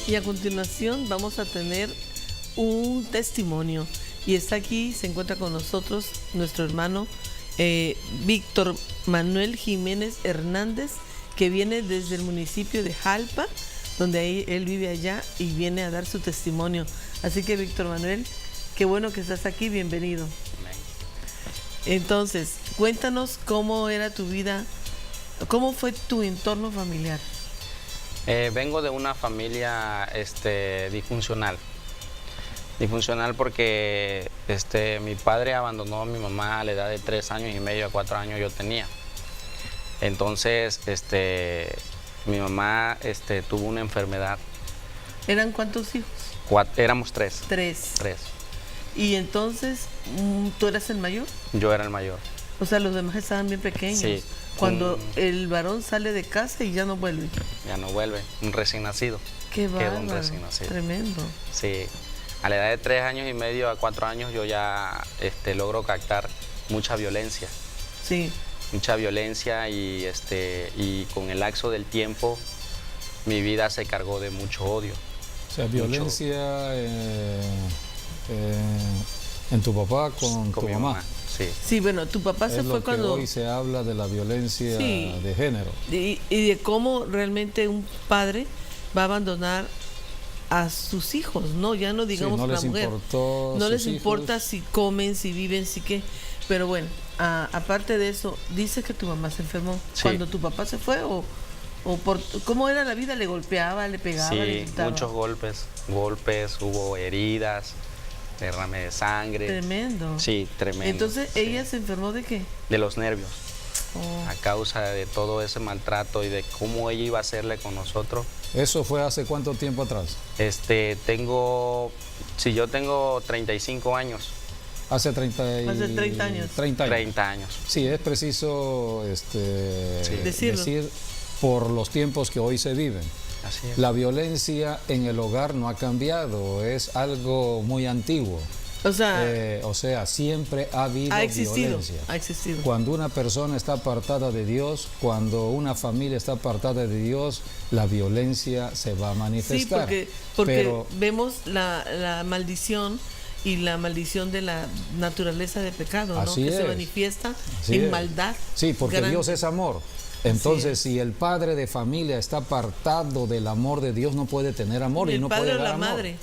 Y a continuación vamos a tener un testimonio. Y está aquí, se encuentra con nosotros nuestro hermano Víctor Manuel Jiménez Hernández, que viene desde el municipio de Jalpa, donde él vive allá y viene a dar su testimonio. Así que Víctor Manuel, qué bueno que estás aquí, bienvenido. Entonces, cuéntanos cómo era tu vida, cómo fue tu entorno familiar. Vengo de una familia disfuncional. Disfuncional porque mi padre abandonó a mi mamá a la edad de 3 años y medio, a 4 años yo tenía. Entonces, mi mamá tuvo una enfermedad. ¿Eran cuántos hijos? Éramos 3. 3. Y entonces, ¿tú eras el mayor? Yo era el mayor. O sea, los demás estaban bien pequeños. Sí. Cuando el varón sale de casa y ya no vuelve. Ya no vuelve, un recién nacido. Qué bárbaro. Quedó un recién nacido. Tremendo. Sí. A la edad de 3 años y medio a 4 años yo ya logro captar mucha violencia. Sí. Mucha violencia y con el lapso del tiempo mi vida se cargó de mucho odio. O sea, violencia en tu papá con tu mamá. Sí. Sí, bueno, tu papá se fue cuando... Hoy se habla de la violencia de género. Y de cómo realmente un padre va a abandonar a sus hijos, ¿no? Ya no digamos no la mujer. No les importa si comen, si viven, si qué. Pero bueno, aparte de eso, dice que tu mamá se enfermó. Sí. ¿Cuando tu papá se fue o por cómo era la vida? ¿Le golpeaba, le pegaba, le gritaba? Muchos golpes, hubo heridas, derrame de sangre. Tremendo. Sí, tremendo. Entonces, ¿ella se enfermó de qué? De los nervios. Oh. A causa de todo ese maltrato y de cómo ella iba a hacerle con nosotros. ¿Eso fue hace cuánto tiempo atrás? Yo tengo 35 años. Hace 30 años. 30 años. Sí, es preciso decir por los tiempos que hoy se viven. Así es. La violencia en el hogar no ha cambiado, es algo muy antiguo. O sea, siempre ha habido violencia. Ha existido. Cuando una persona está apartada de Dios, cuando una familia está apartada de Dios, la violencia se va a manifestar. Sí, porque vemos la maldición y la maldición de la naturaleza de pecado, ¿no? Que se manifiesta en maldad. Sí, porque Dios es amor. Entonces, si el padre de familia está apartado del amor de Dios, no puede tener amor y no puede dar amor. Madre.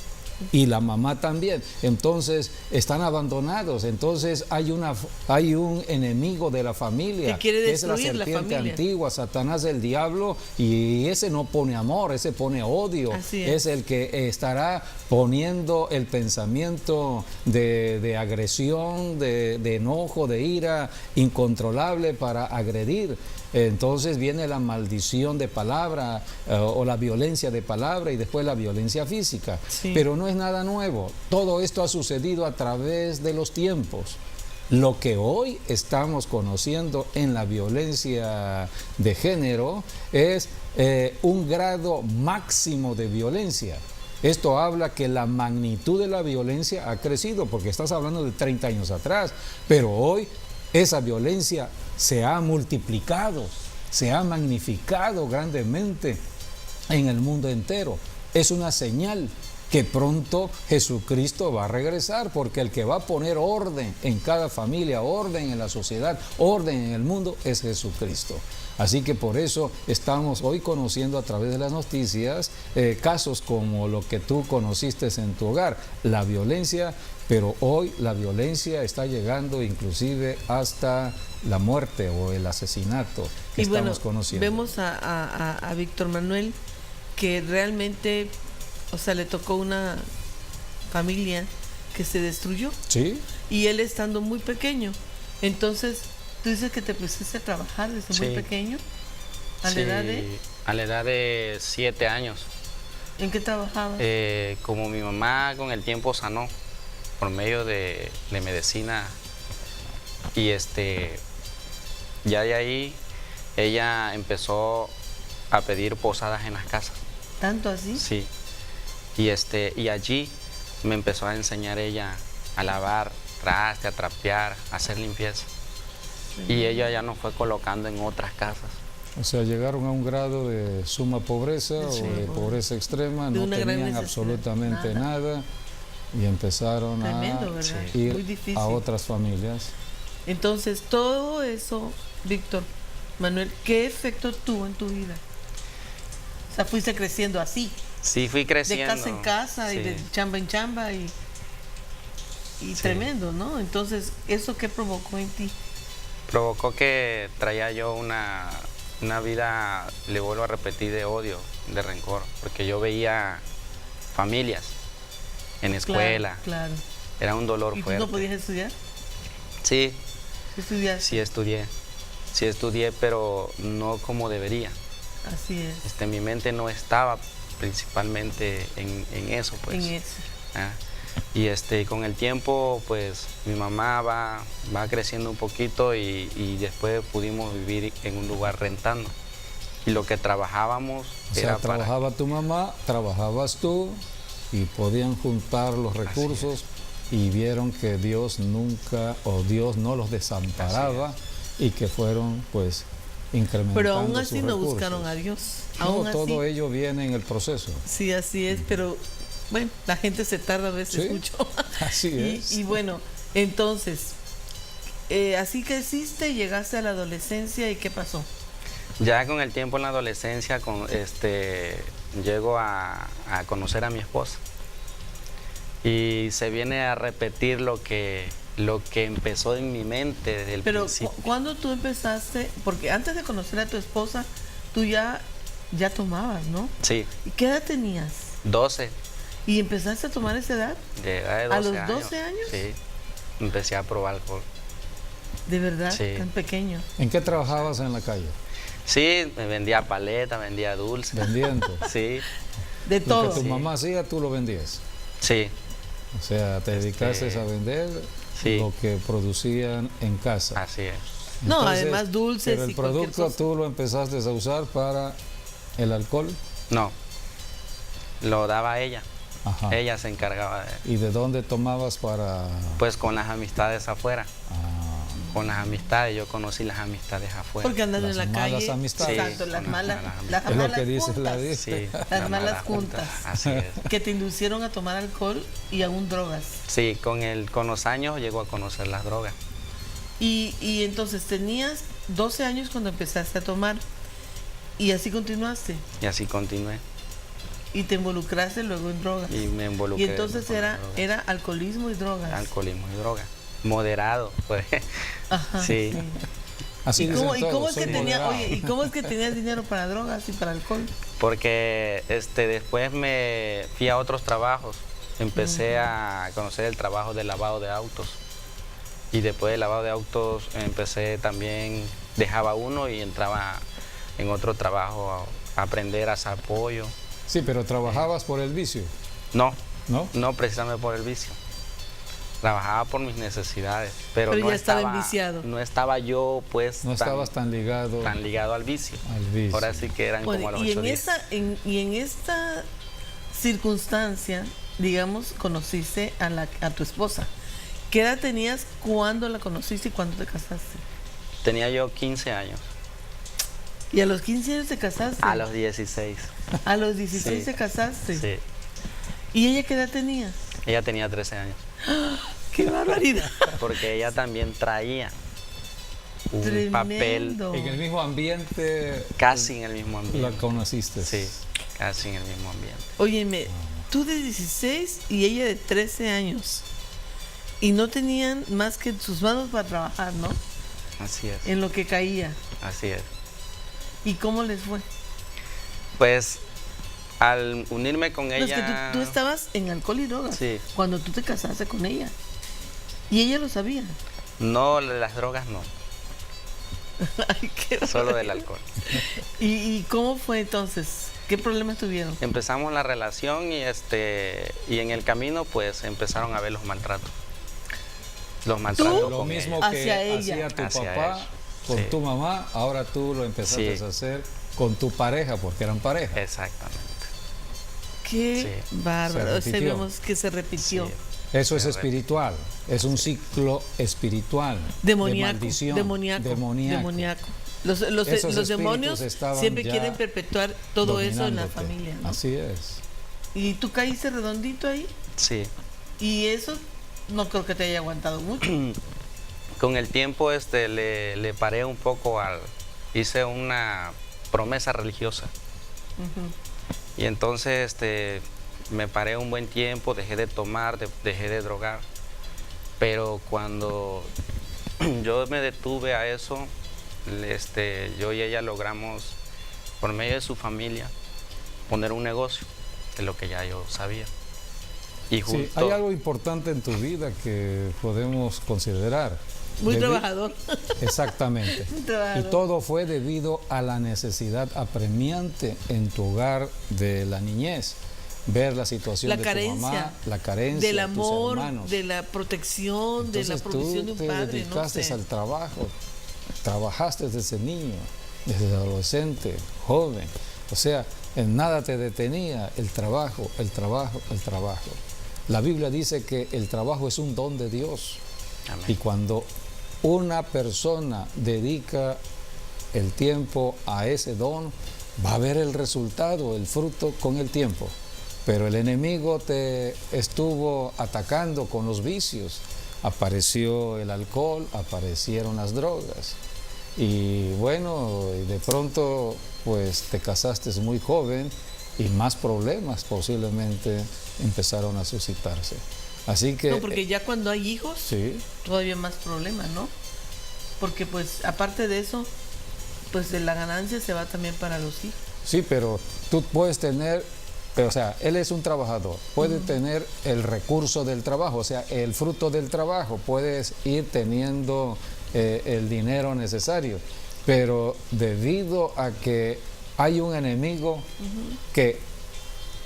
Y la mamá también. Entonces están abandonados. Entonces hay un enemigo de la familia, que quiere destruir, que es la serpiente antigua, Satanás, el diablo, y ese no pone amor, ese pone odio. Es el que estará poniendo el pensamiento de agresión, de enojo, de ira incontrolable para agredir. Entonces viene la maldición de palabra o la violencia de palabra y después la violencia física. Sí. Pero no es nada nuevo. Todo esto ha sucedido a través de los tiempos. Lo que hoy estamos conociendo en la violencia de género es un grado máximo de violencia. Esto habla que la magnitud de la violencia ha crecido, porque estás hablando de 30 años atrás, pero hoy esa violencia se ha multiplicado, se ha magnificado grandemente en el mundo entero. Es una señal que pronto Jesucristo va a regresar, porque el que va a poner orden en cada familia, orden en la sociedad, orden en el mundo, es Jesucristo. Así que por eso estamos hoy conociendo a través de las noticias casos como lo que tú conociste en tu hogar, la violencia, pero hoy la violencia está llegando inclusive hasta la muerte o el asesinato que estamos conociendo. Vemos a Víctor Manuel que realmente, o sea, le tocó una familia que se destruyó. Sí. Y él estando muy pequeño. Entonces, tú dices que te pusiste a trabajar desde muy pequeño. ¿A la edad de 7 años. ¿En qué trabajabas? Como mi mamá con el tiempo sanó por medio de medicina, y ya de ahí ella empezó a pedir posadas en las casas. ¿Tanto así? Sí. Y allí me empezó a enseñar ella a lavar traste, a trapear, a hacer limpieza. Y ella ya nos fue colocando en otras casas. O sea, llegaron a un grado de suma pobreza De o suma de pobreza. pobreza extrema, De no una gran tenían necesidad, absolutamente nada y empezaron Tremendo, a ¿verdad? Sí. Muy ir difícil. a otras familias. Entonces, todo eso, Víctor Manuel, ¿qué efecto tuvo en tu vida? O sea, fuiste creciendo así, Sí, fui de creciendo. casa en casa y Sí. de chamba en chamba y Sí. tremendo, ¿no? Entonces, ¿eso qué provocó en ti? Provocó que traía yo una vida, le vuelvo a repetir, de odio, de rencor, porque yo veía familias en escuela, Claro. era un dolor ¿Y tú fuerte. no podías estudiar? Sí, ¿Qué estudiaste? sí estudié, pero no como debería. Así es, Mi mente no estaba principalmente en eso, pues. en eso. ¿Ah? Y con el tiempo, pues mi mamá va creciendo un poquito y después pudimos vivir en un lugar rentando. Y lo que trabajábamos O sea, trabajaba tu mamá, trabajabas tú y podían juntar los recursos y vieron que Dios nunca o Dios no los desamparaba y que fueron pues incrementando Pero aún sus así no recursos. buscaron a Dios. No, Aún todo así, ello viene en el proceso. sí, así es, pero bueno, la gente se tarda a veces Sí, mucho. así es. Y bueno, entonces, así que hiciste, llegaste a la adolescencia y ¿qué pasó? Ya con el tiempo en la adolescencia, llego a conocer a mi esposa. Y se viene a repetir lo que empezó en mi mente desde el Pero principio. ¿cuándo tú empezaste? Porque antes de conocer a tu esposa, tú ya tomabas, ¿no? Sí, ¿Y qué edad tenías? 12, ¿Y empezaste a tomar a esa edad? de edad de 12 ¿A los años. 12 años? Sí, empecé a probar alcohol. ¿De verdad? Sí. Tan pequeño. ¿En qué trabajabas en la calle? Sí, me vendía paleta, vendía dulce. Vendiendo. Sí, De Lo todo. que tu Sí. mamá hacía, tú lo vendías. sí, O sea, te dedicaste a vender Sí. lo que producían en casa. así es. No, Entonces, además dulces pero el y cualquier producto cosa. tú lo empezaste a usar para el alcohol. No, lo daba ella. Ajá. Ella se encargaba de, ¿Y de dónde tomabas para...? pues con las amistades afuera. Ah, Con las amistades, yo conocí las amistades afuera. Porque andando en Las la malas calle. amistades. Exacto, las Con malas, las es lo malas que dice la juntas, dice. Sí, Las malas juntas. Así es. que te inducieron a tomar alcohol y aún drogas. Sí, con los años llegó a conocer las drogas. Y entonces tenías 12 años cuando empezaste a tomar y así continuaste Y así continué. y te involucraste luego en drogas. Y me involucré. Y entonces con las era, drogas. era alcoholismo y drogas. Alcoholismo y droga. Moderado, pues. Ajá, Sí. así ¿Y dicen cómo, todos, es que soy tenía, moderado. oye, ¿y cómo es que tenías dinero para drogas y para alcohol? Porque después me fui a otros trabajos. Empecé a conocer el trabajo de lavado de autos. Y después del lavado de autos empecé también, dejaba uno y entraba en otro trabajo a aprender a hacer pollo. Sí, pero trabajabas por el vicio, No, ¿no? no precisamente por el vicio. Trabajaba por mis necesidades, pero Pero no ya estaba estaba enviciado. No estaba yo, pues, No estabas tan ligado tan ligado al vicio. al vicio. Ahora sí que eran Bueno, como a los y 8 en días. y en esta circunstancia, digamos, conociste a tu esposa. ¿Qué edad tenías cuando la conociste y cuando te casaste? Tenía yo 15 años, Y a los 15 años te casaste. a los 16. A los 16 Sí. te casaste. Sí, ¿Y ella qué edad tenía? ella tenía 13 años, ¡Qué barbaridad! porque ella también traía un papel Tremendo. En el mismo ambiente casi en el mismo la ambiente. conociste. Sí, casi en el mismo ambiente. Óyeme, tú de 16 y ella de 13 años. Y no tenían más que sus manos para trabajar, ¿no? Así es, En lo que caía. así es. ¿Y cómo les fue? Pues al unirme con No, es que ella... tú estabas en alcohol y drogas Sí. cuando tú te casaste con ella. Y ella lo sabía. No, las drogas no, Ay, qué solo del barbaridad. alcohol. ¿Y cómo fue entonces? ¿Qué problemas tuvieron? Empezamos la relación y en el camino pues empezaron a ver los maltratos. Los maltratos Lo con mismo ella. que Hacia ella. hacía tu Hacia papá ella. con Sí. tu mamá, ahora tú lo empezaste Sí. a hacer con tu pareja, porque eran pareja. Exactamente. Qué Sí. bárbaro. Se repitió. Hoy vemos que se repitió. Sí. Eso es Se espiritual, es un ciclo espiritual, Demoníaco, de maldición, demoníaco. Los Esos demonios espíritus estaban siempre ya quieren perpetuar todo eso en la dominándote. familia, ¿no? Así es. ¿Y tú caíste redondito ahí? Sí. Y eso no creo que te haya aguantado mucho. Con el tiempo le paré un poco hice una promesa religiosa. Ujú. Y entonces me paré un buen tiempo, dejé de tomar, dejé de drogar. Pero cuando yo me detuve a eso, yo y ella logramos, por medio de su familia, poner un negocio, de lo que ya yo sabía. Y Sí, junto, hay algo importante en tu vida que podemos considerar. Muy Debi- trabajador. Exactamente. Muy Y trabajador. todo fue debido a la necesidad apremiante en tu hogar de la niñez. Ver la situación La de carencia, tu mamá, la carencia del de tus amor, hermanos. de la protección, de la Entonces provisión de tú un te padre, no dedicaste sé. al trabajo, trabajaste desde niño, desde adolescente, joven. O sea, en nada te detenía el trabajo, el trabajo, el trabajo. La Biblia dice que el trabajo es un don de Dios. amén. Y cuando una persona dedica el tiempo a ese don, va a ver el resultado, el fruto con el tiempo. Pero el enemigo te estuvo atacando con los vicios. Apareció el alcohol, aparecieron las drogas. Y bueno, y de pronto pues te casaste muy joven y más problemas posiblemente empezaron a suscitarse. Así que No, porque ya cuando hay hijos, sí, todavía más problemas, ¿no? Porque pues aparte de eso, pues de la ganancia se va también para los hijos. sí, pero tú puedes tener, o sea, él es un trabajador, puede tener el recurso del trabajo, o sea, el fruto del trabajo, puedes ir teniendo el dinero necesario, pero debido a que hay un enemigo que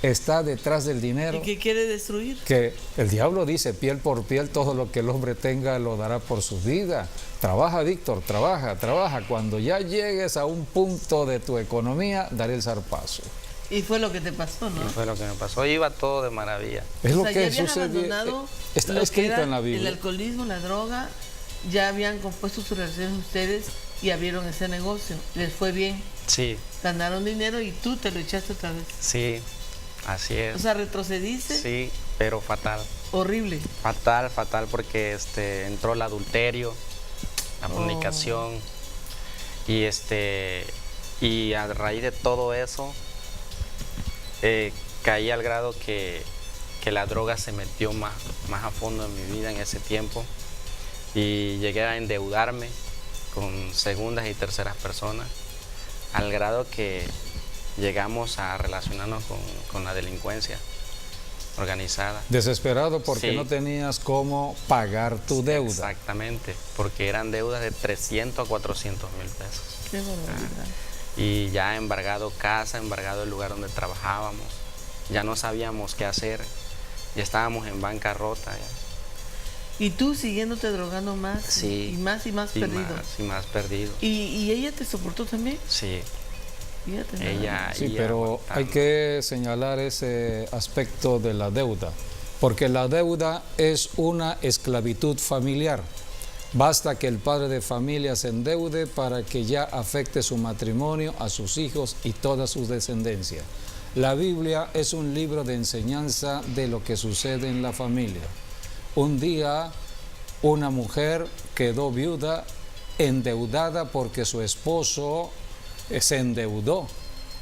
está detrás del dinero, ¿Y qué quiere destruir? que el diablo dice, piel por piel, todo lo que el hombre tenga lo dará por su vida. Trabaja, Víctor, trabaja, trabaja. Cuando ya llegues a un punto de tu economía, daré el zarpazo. Y fue lo que te pasó, ¿no? Y fue lo que me pasó. Iba todo de maravilla. Es O lo sea, que ya habían sucede. abandonado Está lo que escrito era en la el Biblia. alcoholismo, la droga, ya habían compuesto sus relaciones ustedes y abrieron ese negocio. Les fue bien, Sí, ganaron dinero y tú te lo echaste otra vez. sí, así es. O sea, retrocediste, Sí, pero fatal. horrible. Fatal, fatal, porque entró el adulterio, la Oh. fornicación, y y a raíz de todo eso caí al grado que la droga se metió más a fondo en mi vida en ese tiempo, y llegué a endeudarme con segundas y terceras personas, al grado que llegamos a relacionarnos con la delincuencia organizada. Desesperado porque Sí. no tenías cómo pagar tu deuda. Exactamente, porque eran deudas de 300 a 400 mil pesos. Qué barbaridad. Y ya embargado casa, embargado el lugar donde trabajábamos. Ya no sabíamos qué hacer. Ya estábamos en bancarrota. Ya. Y tú siguiéndote drogando más Sí. y más perdido. Y más perdido. ¿Y ella te soportó también? Sí, Fíjate. nada ella. más. Sí, ella pero aguantando. hay que señalar ese aspecto de la deuda, porque la deuda es una esclavitud familiar. Basta que el padre de familia se endeude para que ya afecte su matrimonio, a sus hijos y toda su descendencia. La Biblia es un libro de enseñanza de lo que sucede en la familia. Un día una mujer quedó viuda, endeudada porque su esposo se endeudó.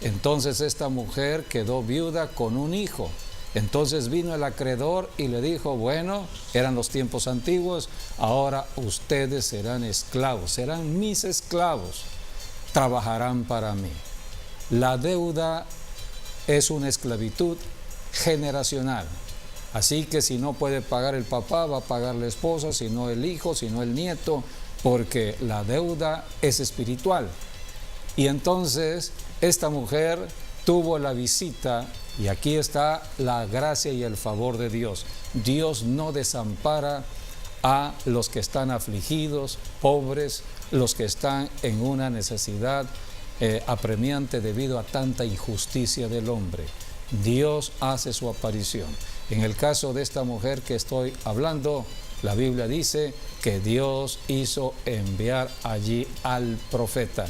Entonces esta mujer quedó viuda con un hijo. Entonces vino el acreedor y le dijo, bueno, eran los tiempos antiguos, ahora ustedes serán esclavos, serán mis esclavos, trabajarán para mí. La deuda es una esclavitud generacional. Así que si no puede pagar el papá, va a pagar la esposa, si no el hijo, si no el nieto, porque la deuda es espiritual. Y entonces esta mujer tuvo la visita, y aquí está la gracia y el favor de Dios. Dios no desampara a los que están afligidos, pobres, los que están en una necesidad apremiante debido a tanta injusticia del hombre. Dios hace su aparición. En el caso de esta mujer que estoy hablando, la Biblia dice que Dios hizo enviar allí al profeta.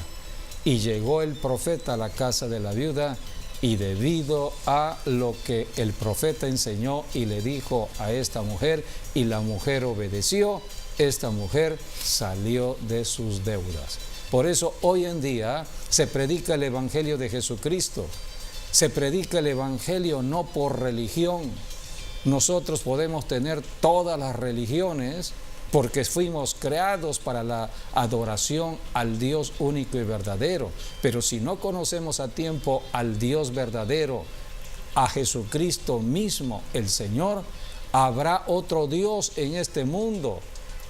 Y llegó el profeta a la casa de la viuda, y debido a lo que el profeta enseñó y le dijo a esta mujer, y la mujer obedeció, esta mujer salió de sus deudas. Por eso hoy en día se predica el Evangelio de Jesucristo. Se predica el Evangelio no por religión. Nosotros podemos tener todas las religiones porque fuimos creados para la adoración al Dios único y verdadero. Pero si no conocemos a tiempo al Dios verdadero, a Jesucristo mismo, el Señor, habrá otro Dios en este mundo,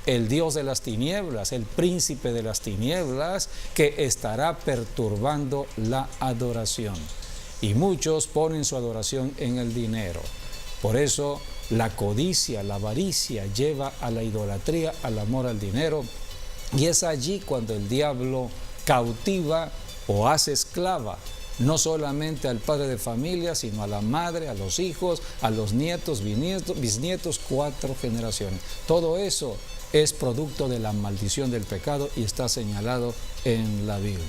el Dios de las tinieblas, el príncipe de las tinieblas, que estará perturbando la adoración. Y muchos ponen su adoración en el dinero. Por eso la codicia, la avaricia lleva a la idolatría, al amor al dinero, y es allí cuando el diablo cautiva o hace esclava no solamente al padre de familia, sino a la madre, a los hijos, a los nietos, bisnietos, 4 generaciones. Todo eso es producto de la maldición del pecado y está señalado en la Biblia.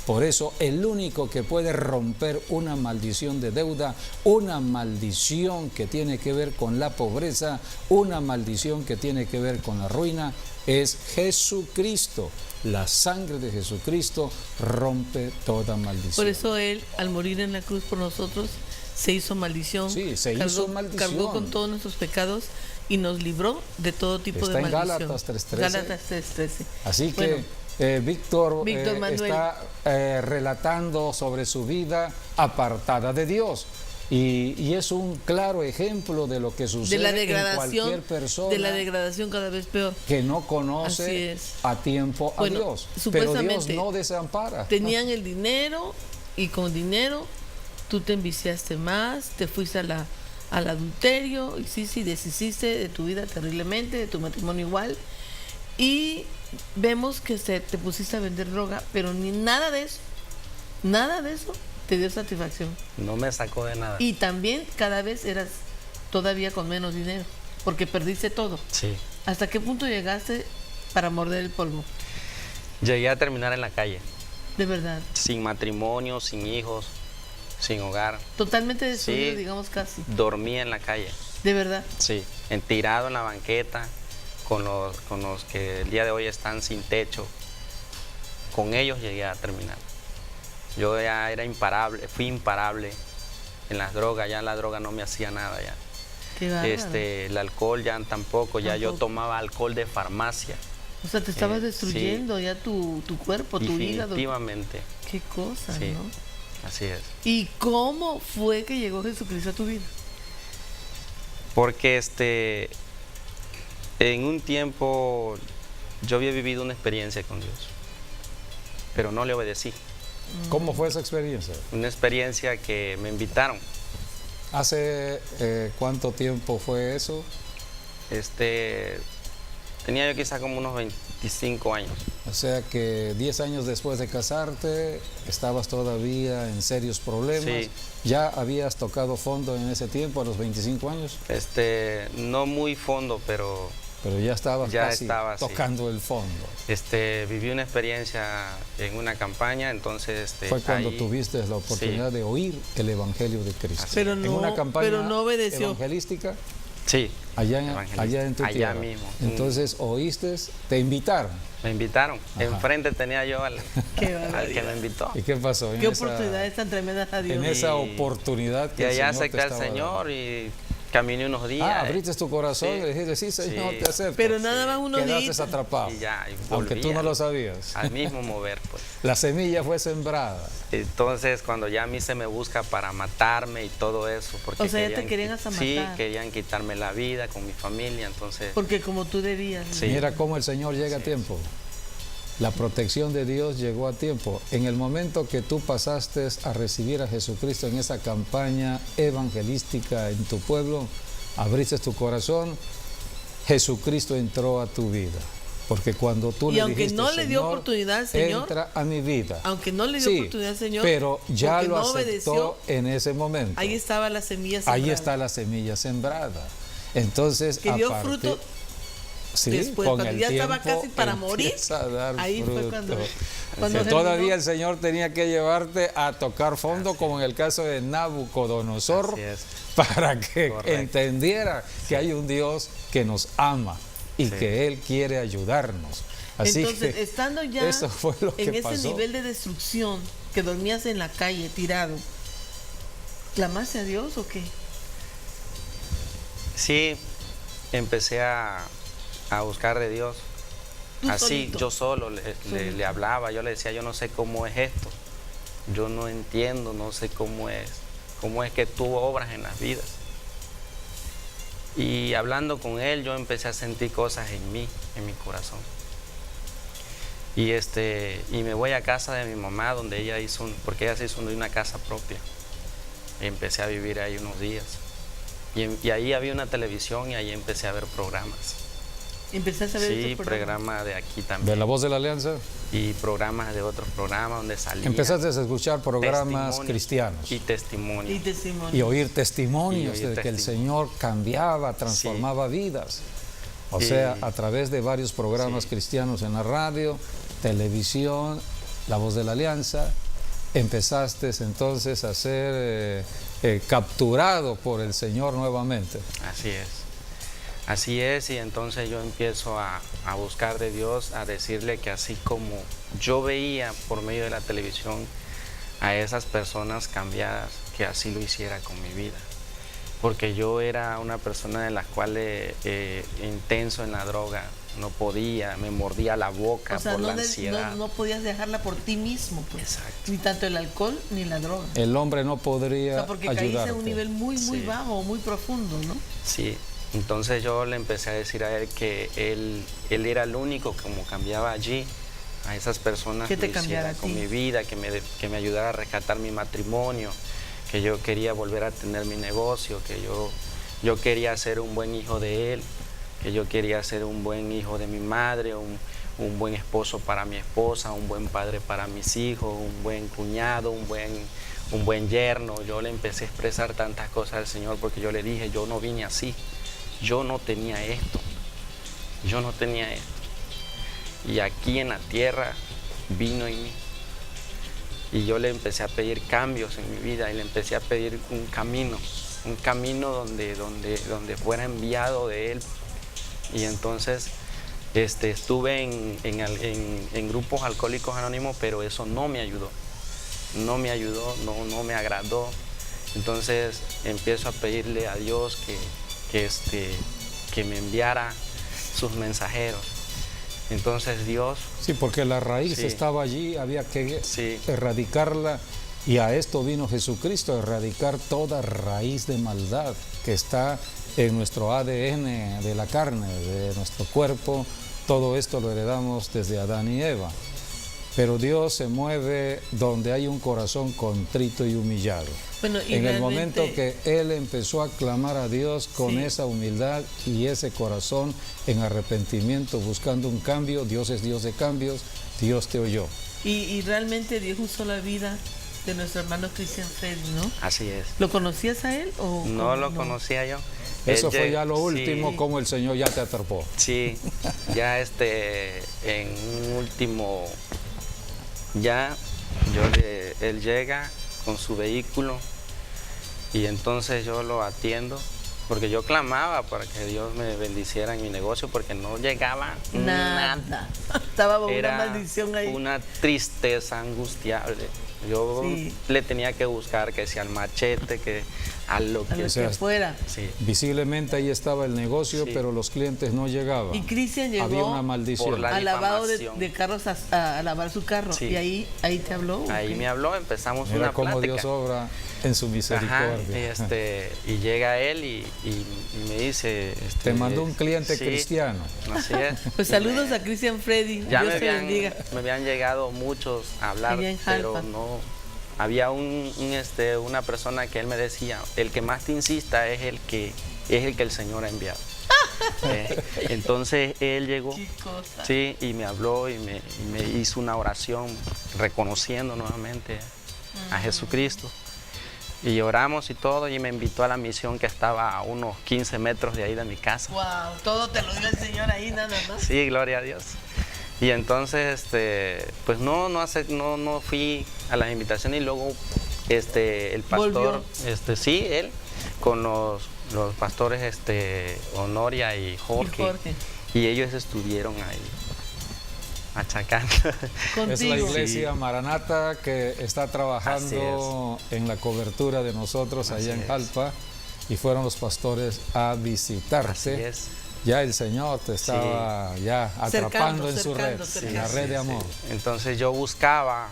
Por eso el único que puede romper una maldición de deuda, una maldición que tiene que ver con la pobreza, una maldición que tiene que ver con la ruina, es Jesucristo. La sangre de Jesucristo rompe toda maldición. Por eso Él, al morir en la cruz por nosotros, se hizo maldición. Sí, hizo maldición. Cargó con todos nuestros pecados y nos libró de todo tipo de maldición. Está en Gálatas 3:13. Gálatas 3:13. Así que bueno, Víctor Manuel está relatando sobre su vida apartada de Dios. Y es un claro ejemplo de lo que sucede en cualquier persona, de la degradación cada vez peor, que no conoce a tiempo a Dios. Pero Dios no desampara. Tenían el dinero y con dinero tú te enviciaste más, te fuiste al adulterio, hiciste y deshiciste de tu vida terriblemente, de tu matrimonio igual, y vemos que te pusiste a vender droga, pero ni nada de eso te dio satisfacción. No me sacó de nada. Y también cada vez eras todavía con menos dinero, porque perdiste todo. Sí. ¿Hasta qué punto llegaste para morder el polvo? Llegué a terminar en la calle. De verdad. Sin matrimonio, sin hijos, sin hogar. Totalmente destruido, Sí. digamos casi. Dormía en la calle. De verdad. Sí. Tirado en la banqueta, con los que el día de hoy están sin techo. Con ellos llegué a terminar. Yo ya era imparable, fui imparable en las drogas, ya la droga no me hacía nada ya. Qué bárbaro. El alcohol ya tampoco, ya yo tomaba alcohol de farmacia. O sea, te estabas Sí. destruyendo ya tu cuerpo, tu hígado. Definitivamente. Qué cosa, Sí. ¿no? Así es. ¿Y cómo fue que llegó Jesucristo a tu vida? Porque en un tiempo yo había vivido una experiencia con Dios, pero no le obedecí. ¿Cómo fue esa experiencia? Una experiencia que me invitaron. ¿Hace cuánto tiempo fue eso? Tenía yo quizá como unos 25 años. O sea que 10 años después de casarte, estabas todavía en serios problemas. Sí. ¿Ya habías tocado fondo en ese tiempo, a los 25 años? No muy fondo, pero ya estabas ya casi estaba, sí. tocando el fondo. Viví una experiencia en una campaña, entonces Fue cuando ahí, tuviste la oportunidad sí. de oír el Evangelio de Cristo. Pero en no- una campaña pero no obedeció. evangelística, Sí, allá evangelista. en tu Allá tierra. mismo. Entonces oíste, te invitaron. Me invitaron. Ajá. Enfrente tenía yo al Qué que barbaridad. me invitó. ¿Y qué pasó? Qué oportunidades tan tremendas a Dios. En esa Y- oportunidad que Y el allá Señor te acepté al estaba Señor dando. y caminé unos días. Abriste tu corazón Sí. y le dijiste, sí, Señor, Sí. te acepto. Pero nada más unos Quedaste días. atrapado, Y ya, y aunque tú volví no lo sabías. al mismo mover, pues. La semilla fue sembrada. Entonces, cuando ya a mí se me busca para matarme y todo eso, porque O sea, ya te querían hasta Sí, matar. querían quitarme la vida con mi familia, entonces... Porque como tú debías. Sí. Mira cómo el Señor llega a tiempo. La protección de Dios llegó a tiempo. En el momento que tú pasaste a recibir a Jesucristo en esa campaña evangelística en tu pueblo, abriste tu corazón, Jesucristo entró a tu vida. Porque cuando tú Y le aunque dijiste, no le dio Señor, oportunidad al Señor, entra a mi vida. aunque no le dio Sí, oportunidad al Señor, pero ya porque lo no aceptó obedeció, en ese momento. ahí estaba la semilla sembrada. Ahí está la semilla sembrada. Entonces, que dio fruto sí, después, con cuando el ya estaba tiempo casi para morir. empieza a dar Ahí fue fruto. cuando Que germinó. todavía el Señor tenía que llevarte a tocar fondo, como en el caso de Nabucodonosor, Así es. para que Correcto. entendiera que hay un Dios que nos ama y Sí. que Él quiere ayudarnos. Así Entonces, que estando ya eso fue lo que en ese pasó. nivel de destrucción, que dormías en la calle tirado, ¿clamaste a Dios o qué? Sí, empecé a buscar de Dios. Tú Así, solito. yo solo le hablaba, yo le decía, yo no sé cómo es esto, yo no entiendo, no sé cómo es que tú obras en las vidas. Y hablando con él, yo empecé a sentir cosas en mí, en mi corazón. Y me voy a casa de mi mamá, donde ella porque ella se hizo una casa propia. Y empecé a vivir ahí unos días. Y ahí había una televisión y ahí empecé a ver programas. Empezaste a ver Sí, estos programas. programas de aquí ¿De también. la Voz de la Alianza? Y programas de otros programas donde salía. Empezaste a escuchar programas testimonio cristianos Y testimonio. Y testimonio. y oír testimonios Y oír de que el testimonio. Señor cambiaba, transformaba vidas. O Sí. sea, a través de varios programas Sí. cristianos en la radio, televisión, La Voz de la Alianza, empezaste entonces a ser capturado por el Señor nuevamente. Así es. Así es, y entonces yo empiezo a buscar de Dios, a decirle que así como yo veía por medio de la televisión a esas personas cambiadas, que así lo hiciera con mi vida. Porque yo era una persona de la cual intenso en la droga, no podía, me mordía la boca O sea, por no, la ansiedad. no podías dejarla por ti mismo, pues. Exacto. Ni tanto el alcohol ni la droga. El hombre no O podría sea, porque caíste ayudarte. a un nivel muy Sí. bajo, muy profundo, ¿no? Sí, entonces yo le empecé a decir a él que él era el único como cambiaba allí a esas personas ¿Qué te lo cambiara hiciera a con ti? mi vida, que me ayudara a rescatar mi matrimonio, que yo quería volver a tener mi negocio, que yo quería ser un buen hijo de él, que yo quería ser un buen hijo de mi madre, un buen esposo para mi esposa, un buen padre para mis hijos, un buen cuñado, un buen yerno. Yo le empecé a expresar tantas cosas al Señor porque yo le dije, yo no vine así, yo no tenía esto, yo no tenía esto. Y aquí en la tierra vino en mí. Y yo le empecé a pedir cambios en mi vida y le empecé a pedir un camino donde fuera enviado de Él. Y entonces estuve en grupos alcohólicos anónimos, pero eso no me ayudó, no me agradó. Entonces empiezo a pedirle a Dios que me enviara sus mensajeros. Entonces Dios... Sí, porque la raíz Sí. estaba allí, había que Sí. erradicarla, y a esto vino Jesucristo, a erradicar toda raíz de maldad que está en nuestro ADN de la carne, de nuestro cuerpo. Todo esto lo heredamos desde Adán y Eva. Pero Dios se mueve donde hay un corazón contrito y humillado. Bueno, y En el realmente- momento que él empezó a clamar a Dios con Sí. esa humildad y ese corazón en arrepentimiento, buscando un cambio, Dios es Dios de cambios, Dios te oyó. Y realmente Dios usó la vida de nuestro hermano Christian Freddy, ¿no? Así es. ¿Lo conocías a él o No cómo lo conocía yo. Eso Él fue ya lo sí, último, como el Señor ya te atrapó. Sí, ya en un último, él llega con su vehículo y entonces yo lo atiendo porque yo clamaba para que Dios me bendiciera en mi negocio porque no llegaba nada. Nada. Estaba bajo una Era maldición ahí. una tristeza angustiable. Yo Sí. le tenía que buscar que sea al machete, que a lo A que lo sea, que fuera. sí. Visiblemente ahí estaba el negocio, Sí. pero los clientes no llegaban. Y Cristian llegó Había una maldición. por la al lavado difamación. de carros a lavar su carro. Sí. Y ahí te habló. ¿o Ahí qué? me habló, empezamos Mira una cómo plática. Dios obra en su Ajá, misericordia. y llega él y me dice... Te mandó un cliente sí, cristiano. Así es. Pues saludos a Christian Freddy. Ya Dios te bendiga. me habían llegado muchos a hablar, Allá en pero Jalpa. no... Había una persona que él me decía, el que más te insista es el que el Señor ha enviado. Entonces él llegó, Qué cosa. sí, y me habló y me hizo una oración reconociendo nuevamente a Jesucristo. Y oramos y todo, y me invitó a la misión que estaba a unos 15 metros de ahí de mi casa. Wow, todo te lo dio el Señor ahí, nada más. Sí, gloria a Dios. Y entonces, pues no fui a las invitaciones, y luego el pastor, Volvió. sí, él, con los pastores Honoria y Jorge, y ellos estuvieron ahí machacando. Contigo. Es la iglesia Maranata que está trabajando en la cobertura de nosotros allá en Jalpa, y fueron los pastores a visitarte. Así es. Ya el Señor te estaba ya atrapando en su red, en la red de amor. Sí. Entonces yo buscaba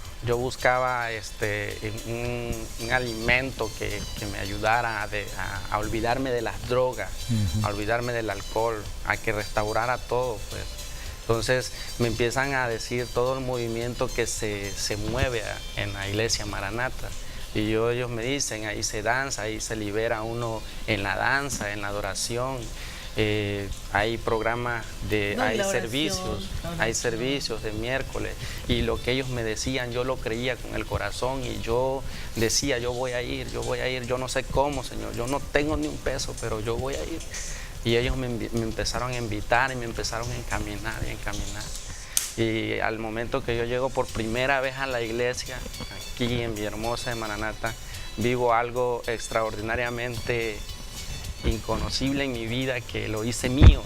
un alimento que me ayudara a olvidarme de las drogas, a olvidarme del alcohol, a que restaurara todo, pues. Entonces me empiezan a decir todo el movimiento que se mueve en la iglesia Maranata. Y ellos me dicen, ahí se danza, ahí se libera uno en la danza, en la adoración. Hay programas hay servicios de miércoles, y lo que ellos me decían yo lo creía con el corazón, y yo decía, yo voy a ir, yo no sé cómo, Señor, yo no tengo ni un peso, pero yo voy a ir. Y ellos me empezaron a invitar y me empezaron a encaminar. Y al momento que yo llego por primera vez a la iglesia, aquí en Villahermosa de Maranata, vivo algo extraordinariamente inconocible en mi vida, que lo hice mío.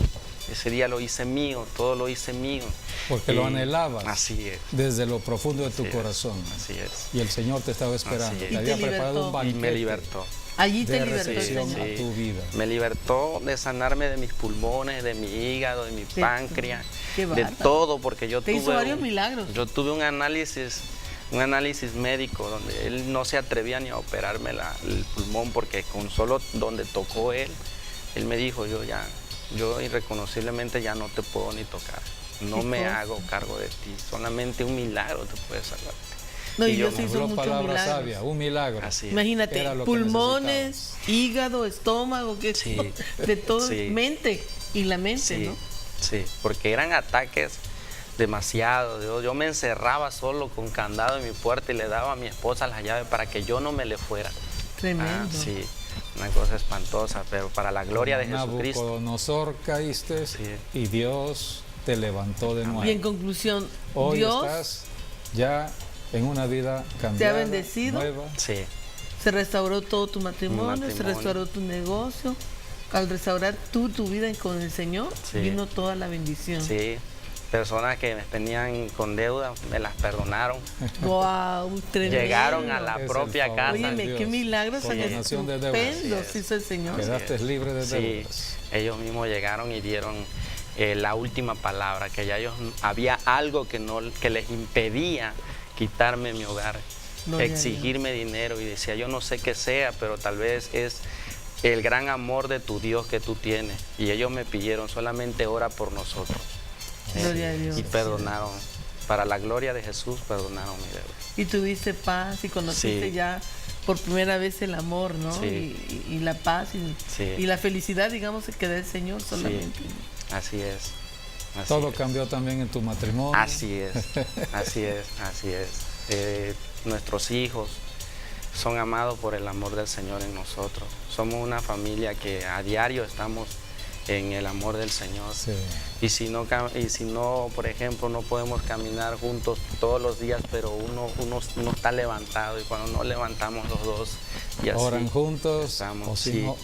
Ese día lo hice mío, todo lo hice mío. Porque lo anhelabas. Así es. Desde lo profundo de tu corazón. Así es. Y el Señor te estaba esperando. Así es. Te había preparado un Y banquete me libertó. Allí de te libertó el recepción Señor. a tu vida. Me libertó de sanarme de mis pulmones, de mi hígado, de mi páncreas, Qué de bárbaro. todo, porque yo Te hizo varios milagros. Yo tuve un análisis médico donde él no se atrevía ni a operarme el pulmón, porque con solo donde tocó él me dijo, yo irreconociblemente ya no te puedo ni tocar, no me hago cargo de ti, solamente un milagro te puede salvar. No, y yo Dios hizo Habló muchos palabra milagros. sabia, un milagro. Así es. Imagínate, Era lo que pulmones, hígado, estómago, Sí. de todo, Sí. mente, y la mente, Sí, ¿no? sí, porque eran ataques demasiado. Yo me encerraba solo con candado en mi puerta y le daba a mi esposa las llaves para que yo no me le fuera. Tremendo. Sí, una cosa espantosa, pero para la gloria de Jesucristo. Nabucodonosor caíste, Sí. y Dios te levantó de nuevo. Y en conclusión, Hoy Dios estás ya en una vida cambiada, te ha bendecido. nueva. Sí, se restauró todo tu matrimonio, se restauró tu negocio. Al restaurar tu vida con el Señor, Sí. vino toda la bendición. sí. Personas que me tenían con deuda, me las perdonaron. Wow, tremendo. Llegaron a la Es el propia favor casa. de Óyeme, Dios. qué milagros tan Condonación de deudas. estupendos Así es. hizo el Señor. Quedaste libre de Sí, deudas. ellos mismos llegaron y dieron la última palabra, que ya ellos había algo que les impedía quitarme mi hogar, Gloria a exigirme dinero, y decía, yo no sé qué sea, pero tal vez es el gran amor de tu Dios que tú tienes. Y ellos me pidieron, solamente ora por nosotros. Gloria a Dios. Y perdonaron, para la gloria de Jesús, perdonaron mi deuda. Y tuviste paz y conociste Sí. ya por primera vez el amor, ¿no? Sí. Y la paz Sí. y la felicidad, digamos, que da el Señor solamente. Así es. Así Todo es. cambió también en tu matrimonio. Así es, así es, así es. Nuestros hijos son amados por el amor del Señor en nosotros. Somos una familia que a diario estamos en el amor del Señor. Sí. Y si no, por ejemplo, no podemos caminar juntos todos los días, pero uno está levantado, y cuando nos levantamos los dos, y así Oran juntos, estamos, o si sí. no,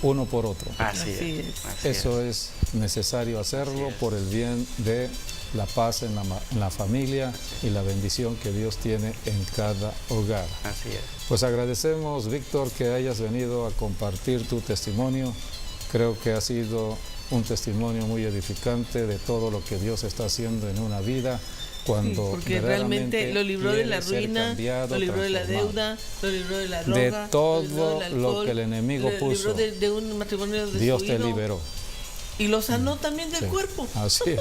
uno por otro. Así Así es. es. así Eso es necesario hacerlo Así es. por el bien de la paz en la familia y la bendición que Dios tiene en cada hogar. Así es. Pues agradecemos, Víctor, que hayas venido a compartir tu testimonio. Creo que ha sido un testimonio muy edificante de todo lo que Dios está haciendo en una vida, cuando Sí, porque realmente lo libró de la quiere ser ruina, cambiado, lo libró de la transformado. deuda, lo libró de la droga, De lo libró todo del alcohol, lo que el enemigo lo puso, libró de un matrimonio Dios te destruido, liberó. y lo sanó también del Sí, cuerpo. Así es.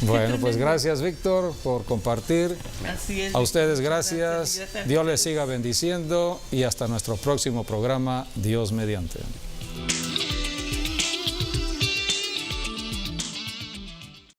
Bueno, pues gracias, Víctor, por compartir. Así es. A ustedes Gracias. gracias. Dios les siga bendiciendo, y hasta nuestro próximo programa, Dios mediante.